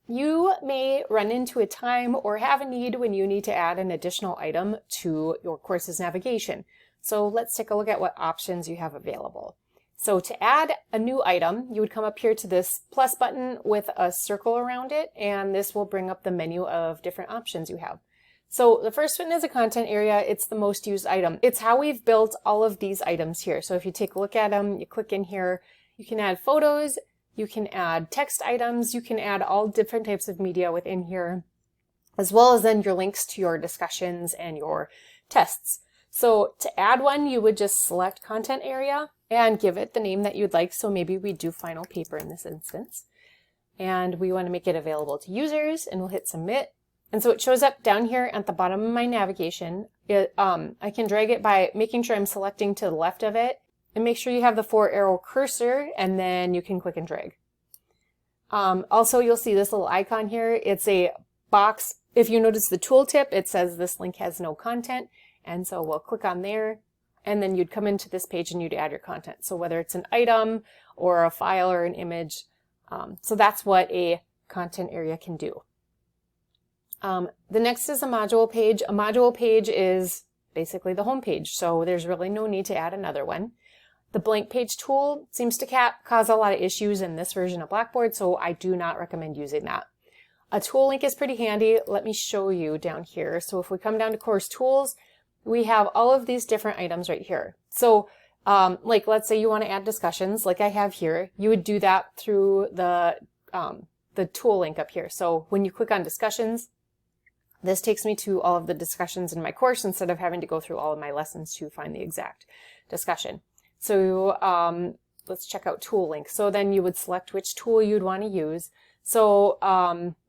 you may run into a time or have a need when you need to add an additional item to your course's navigation. So let's take a look at what options you have available. So to add a new item, you would come up here to this plus button with a circle around it, and this will bring up the menu of different options you have. So the first one is a content area. It's the most used item. It's how we've built all of these items here. So if you take a look at them, you click in here, you can add photos, you can add text items, you can add all different types of media within here, as well as then your links to your discussions and your tests. So to add one, you would just select content area and give it the name that you'd like. So maybe we do final paper in this instance. And we want to make it available to users, and we'll hit submit. And so it shows up down here at the bottom of my navigation. I can drag it by making sure I'm selecting to the left of it, and make sure you have the 4-arrow cursor, and then you can click and drag. Also, you'll see this little icon here. It's a box. If you notice the tooltip, it says this link has no content. And so we'll click on there, and then you'd come into this page and you'd add your content. So whether it's an item or a file or an image. So that's what a content area can do. The next is a module page. A module page is basically the home page, so there's really no need to add another one. The blank page tool seems to cause a lot of issues in this version of Blackboard, so I do not recommend using that. A tool link is pretty handy. Let me show you down here. So if we come down to course tools, we have all of these different items right here. So like let's say you want to add discussions like I have here, you would do that through the tool link up here. So when you click on discussions, this takes me to all of the discussions in my course instead of having to go through all of my lessons to find the exact discussion. So let's check out tool link. So then you would select which tool you'd want to use. So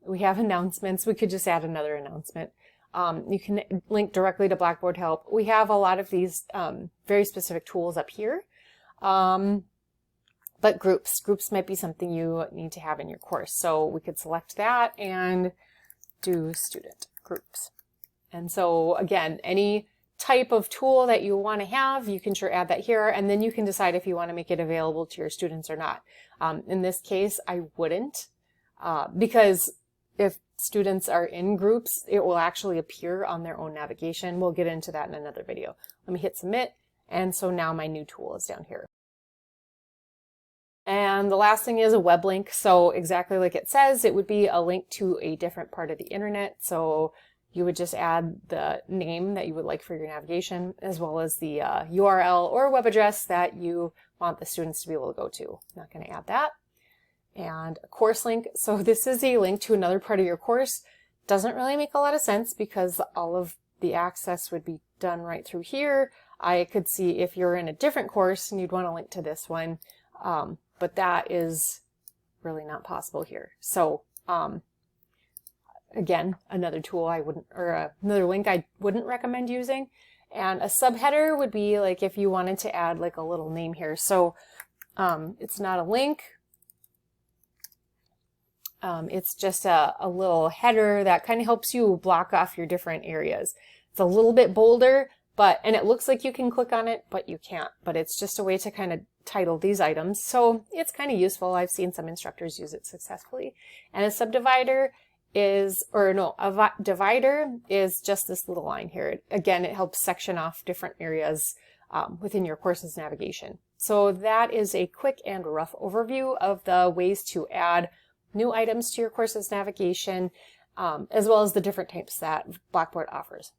we have announcements. We could just add another announcement. You can link directly to Blackboard Help. We have a lot of these very specific tools up here. But groups might be something you need to have in your course. So we could select that and do student groups. And so again, any type of tool that you want to have, you can sure add that here, and then you can decide if you want to make it available to your students or not. In this case, I wouldn't, because if students are in groups, it will actually appear on their own navigation. We'll get into that in another video. Let me hit submit, and so now my new tool is down here. And the last thing is a web link. So exactly like it says, it would be a link to a different part of the internet. So you would just add the name that you would like for your navigation, as well as the URL or web address that you want the students to be able to go to. I'm not going to add that. And a course link. So this is a link to another part of your course. Doesn't really make a lot of sense because all of the access would be done right through here. I could see if you're in a different course and you'd want to link to this one, but that is really not possible here. So again, another tool I wouldn't, or another link I wouldn't recommend using. And a subheader would be like if you wanted to add like a little name here. So it's not a link. It's just a little header that kind of helps you block off your different areas. It's a little bit bolder, and it looks like you can click on it, but you can't. But it's just a way to kind of title these items. So it's kind of useful. I've seen some instructors use it successfully. And a subdivider is, a divider is just this little line here. Again, it helps section off different areas within your course's navigation. So that is a quick and rough overview of the ways to add new items to your course's navigation, as well as the different types that Blackboard offers.